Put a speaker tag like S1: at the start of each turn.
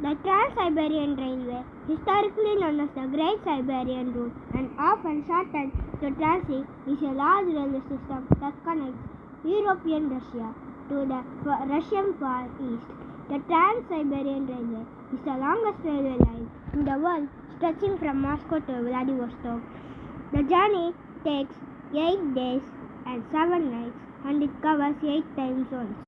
S1: The Trans-Siberian Railway, historically known as the Great Siberian Route and often shortened to transit, is a large railway system that connects European Russia to the Russian Far East. The Trans-Siberian Railway is the longest railway line in the world, stretching from Moscow to Vladivostok. The journey takes 8 days and 7 nights, and it covers 8 time zones.